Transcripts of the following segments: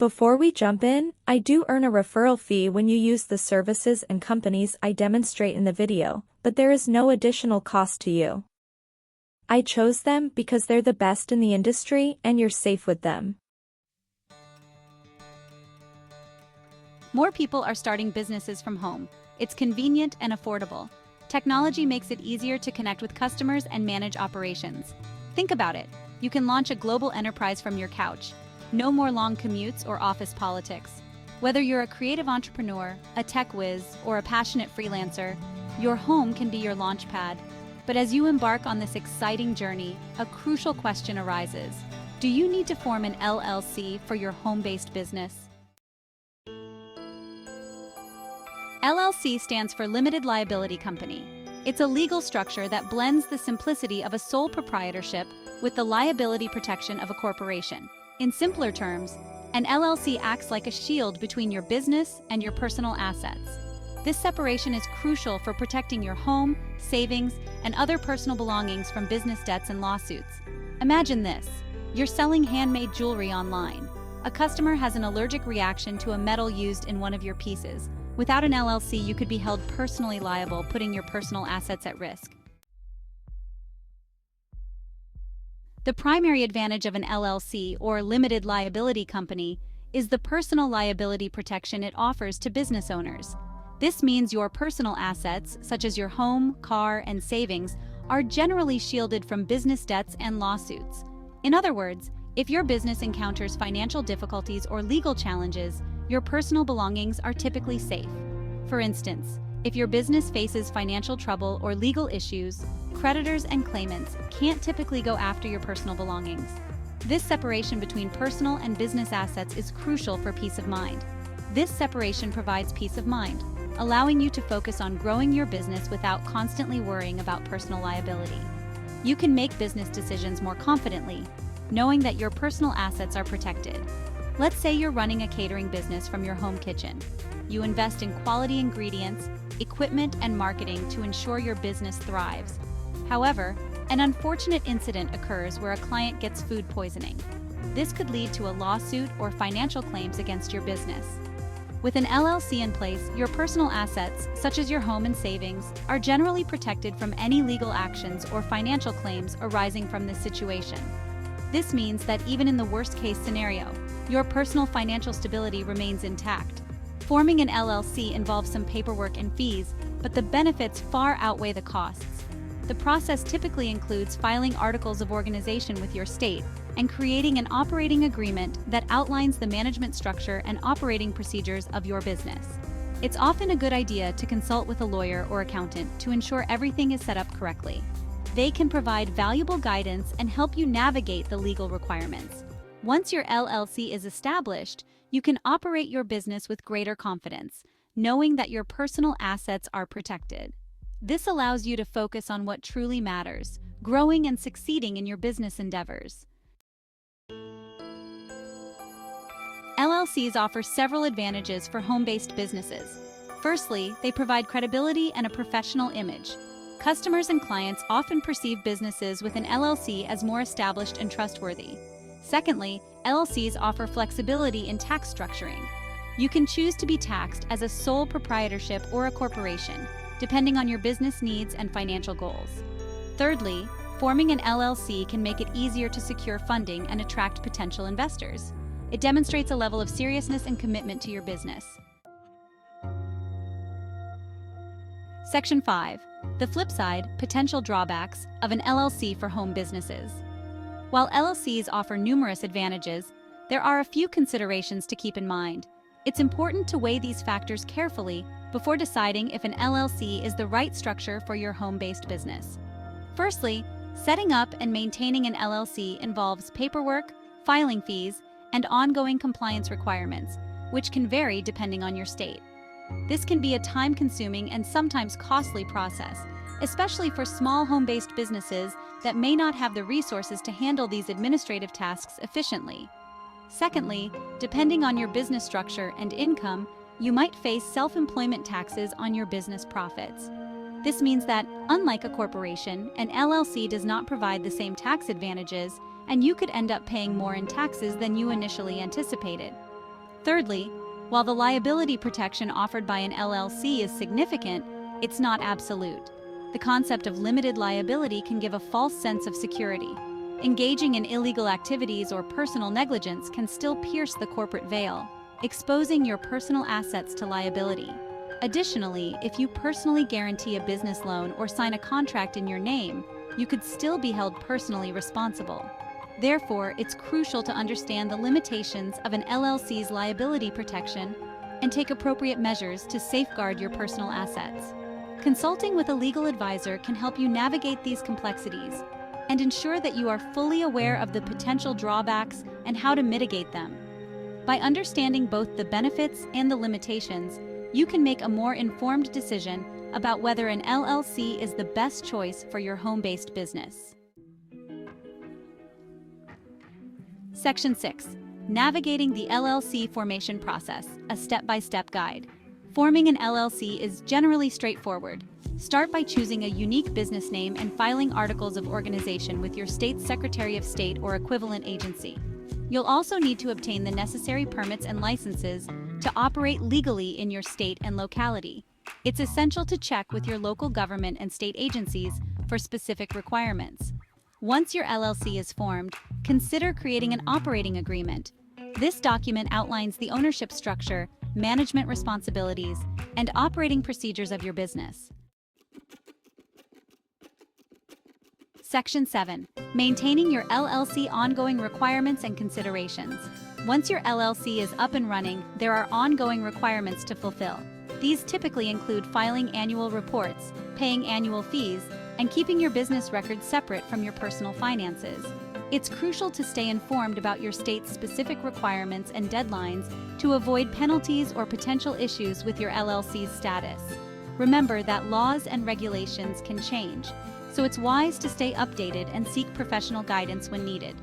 Before we jump in, I do earn a referral fee when you use the services and companies I demonstrate in the video, but there is no additional cost to you. I chose them because they're the best in the industry and you're safe with them. More people are starting businesses from home. It's convenient and affordable. Technology makes it easier to connect with customers and manage operations. Think about it. You can launch a global enterprise from your couch. No more long commutes or office politics. Whether you're a creative entrepreneur, a tech whiz, or a passionate freelancer, your home can be your launch pad. But as you embark on this exciting journey, a crucial question arises. Do you need to form an LLC for your home-based business? LLC stands for Limited Liability Company. It's a legal structure that blends the simplicity of a sole proprietorship with the liability protection of a corporation. In simpler terms, an LLC acts like a shield between your business and your personal assets. This separation is crucial for protecting your home, savings, and other personal belongings from business debts and lawsuits. Imagine this. You're selling handmade jewelry online. A customer has an allergic reaction to a metal used in one of your pieces. Without an LLC, you could be held personally liable, putting your personal assets at risk. The primary advantage of an LLC, or limited liability company, is the personal liability protection it offers to business owners. This means your personal assets, such as your home, car, and savings, are generally shielded from business debts and lawsuits. In other words, if your business encounters financial difficulties or legal challenges, your personal belongings are typically safe. For instance, if your business faces financial trouble or legal issues, creditors and claimants can't typically go after your personal belongings. This separation between personal and business assets is crucial for peace of mind. This separation provides peace of mind, allowing you to focus on growing your business without constantly worrying about personal liability. You can make business decisions more confidently, knowing that your personal assets are protected. Let's say you're running a catering business from your home kitchen. You invest in quality ingredients, equipment, and marketing to ensure your business thrives. However, an unfortunate incident occurs where a client gets food poisoning. This could lead to a lawsuit or financial claims against your business. With an LLC in place, your personal assets, such as your home and savings, are generally protected from any legal actions or financial claims arising from this situation. This means that even in the worst-case scenario, your personal financial stability remains intact. Forming an LLC involves some paperwork and fees, but the benefits far outweigh the costs. The process typically includes filing articles of organization with your state and creating an operating agreement that outlines the management structure and operating procedures of your business. It's often a good idea to consult with a lawyer or accountant to ensure everything is set up correctly. They can provide valuable guidance and help you navigate the legal requirements. Once your LLC is established, you can operate your business with greater confidence, knowing that your personal assets are protected. This allows you to focus on what truly matters, growing and succeeding in your business endeavors. LLCs offer several advantages for home-based businesses. Firstly, they provide credibility and a professional image. Customers and clients often perceive businesses with an LLC as more established and trustworthy. Secondly, LLCs offer flexibility in tax structuring. You can choose to be taxed as a sole proprietorship or a corporation, depending on your business needs and financial goals. Thirdly, forming an LLC can make it easier to secure funding and attract potential investors. It demonstrates a level of seriousness and commitment to your business. Section 5. The flip side, potential drawbacks, of an LLC for home businesses. While LLCs offer numerous advantages, there are a few considerations to keep in mind. It's important to weigh these factors carefully before deciding if an LLC is the right structure for your home-based business. Firstly, setting up and maintaining an LLC involves paperwork, filing fees, and ongoing compliance requirements, which can vary depending on your state. This can be a time-consuming and sometimes costly process, especially for small home-based businesses that may not have the resources to handle these administrative tasks efficiently. Secondly, depending on your business structure and income, you might face self-employment taxes on your business profits. This means that, unlike a corporation, an LLC does not provide the same tax advantages, and you could end up paying more in taxes than you initially anticipated. Thirdly, while the liability protection offered by an LLC is significant, it's not absolute. The concept of limited liability can give a false sense of security. Engaging in illegal activities or personal negligence can still pierce the corporate veil, exposing your personal assets to liability. Additionally, if you personally guarantee a business loan or sign a contract in your name, you could still be held personally responsible. Therefore, it's crucial to understand the limitations of an LLC's liability protection and take appropriate measures to safeguard your personal assets. Consulting with a legal advisor can help you navigate these complexities and ensure that you are fully aware of the potential drawbacks and how to mitigate them. By understanding both the benefits and the limitations, you can make a more informed decision about whether an LLC is the best choice for your home-based business. Section 6. Navigating the LLC formation process, a step-by-step guide. Forming an LLC is generally straightforward. Start by choosing a unique business name and filing articles of organization with your state's Secretary of State or equivalent agency. You'll also need to obtain the necessary permits and licenses to operate legally in your state and locality. It's essential to check with your local government and state agencies for specific requirements. Once your LLC is formed, consider creating an operating agreement. This document outlines the ownership structure, management responsibilities, and operating procedures of your business. Section 7. Maintaining your LLC ongoing requirements and considerations. Once your LLC is up and running, there are ongoing requirements to fulfill. These typically include filing annual reports, paying annual fees, and keeping your business records separate from your personal finances. It's crucial to stay informed about your state's specific requirements and deadlines to avoid penalties or potential issues with your LLC's status. Remember that laws and regulations can change, so it's wise to stay updated and seek professional guidance when needed.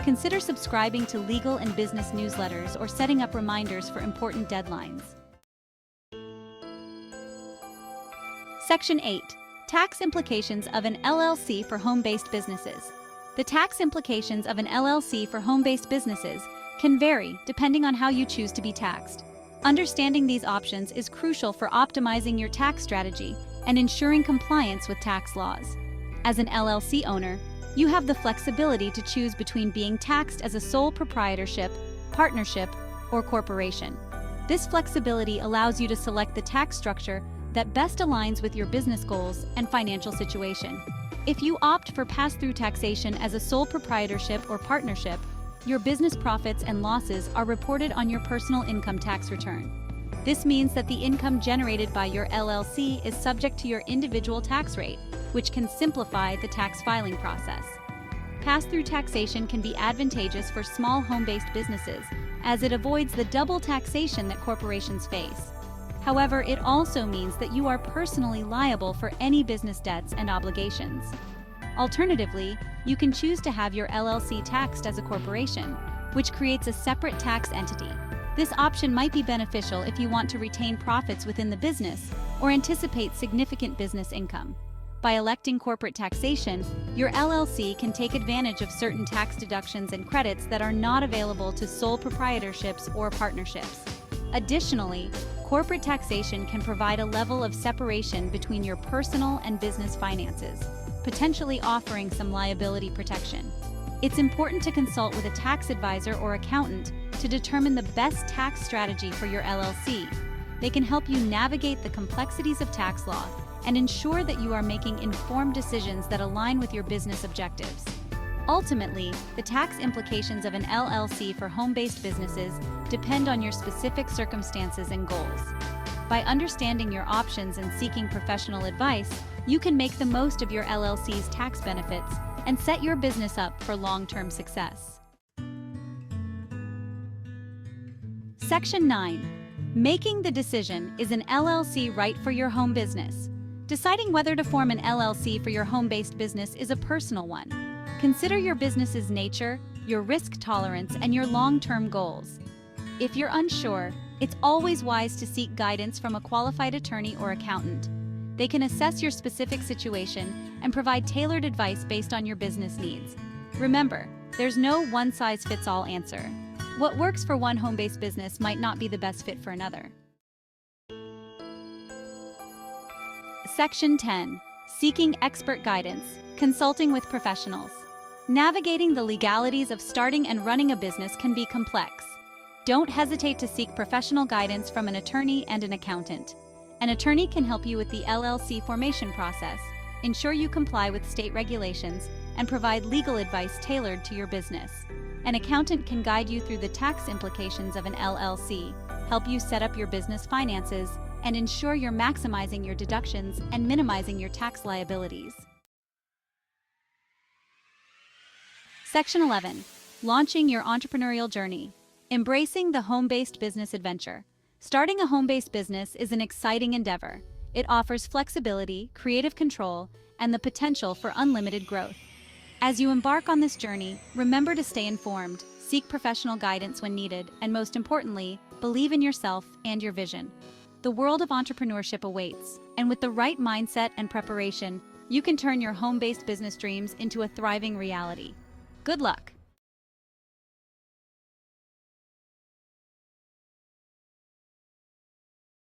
Consider subscribing to legal and business newsletters or setting up reminders for important deadlines. Section 8. Tax implications of an LLC for home-based businesses. The tax implications of an LLC for home-based businesses can vary depending on how you choose to be taxed. Understanding these options is crucial for optimizing your tax strategy and ensuring compliance with tax laws. As an LLC owner, you have the flexibility to choose between being taxed as a sole proprietorship, partnership, or corporation. This flexibility allows you to select the tax structure that best aligns with your business goals and financial situation. If you opt for pass-through taxation as a sole proprietorship or partnership, your business profits and losses are reported on your personal income tax return. This means that the income generated by your LLC is subject to your individual tax rate, which can simplify the tax filing process. Pass-through taxation can be advantageous for small home-based businesses, as it avoids the double taxation that corporations face. However, it also means that you are personally liable for any business debts and obligations. Alternatively, you can choose to have your LLC taxed as a corporation, which creates a separate tax entity. This option might be beneficial if you want to retain profits within the business or anticipate significant business income. By electing corporate taxation, your LLC can take advantage of certain tax deductions and credits that are not available to sole proprietorships or partnerships. Additionally, corporate taxation can provide a level of separation between your personal and business finances, potentially offering some liability protection. It's important to consult with a tax advisor or accountant to determine the best tax strategy for your LLC. They can help you navigate the complexities of tax law and ensure that you are making informed decisions that align with your business objectives. Ultimately, the tax implications of an LLC for home-based businesses depend on your specific circumstances and goals. By understanding your options and seeking professional advice, you can make the most of your LLC's tax benefits and set your business up for long-term success. Section 9. Making the decision, is an LLC right for your home business? Deciding whether to form an LLC for your home-based business is a personal one. Consider your business's nature, your risk tolerance, and your long-term goals. If you're unsure, it's always wise to seek guidance from a qualified attorney or accountant. They can assess your specific situation and provide tailored advice based on your business needs. Remember, there's no one-size-fits-all answer. What works for one home-based business might not be the best fit for another. Section 10. Seeking expert guidance. Consulting with professionals. Navigating the legalities of starting and running a business can be complex. Don't hesitate to seek professional guidance from an attorney and an accountant. An attorney can help you with the LLC formation process, ensure you comply with state regulations, and provide legal advice tailored to your business. An accountant can guide you through the tax implications of an LLC, help you set up your business finances, and ensure you're maximizing your deductions and minimizing your tax liabilities. Section 11. Launching your entrepreneurial journey. Embracing the home-based business adventure. Starting a home-based business is an exciting endeavor. It offers flexibility, creative control, and the potential for unlimited growth. As you embark on this journey, remember to stay informed, seek professional guidance when needed, and most importantly, believe in yourself and your vision. The world of entrepreneurship awaits, and with the right mindset and preparation, you can turn your home-based business dreams into a thriving reality. Good luck!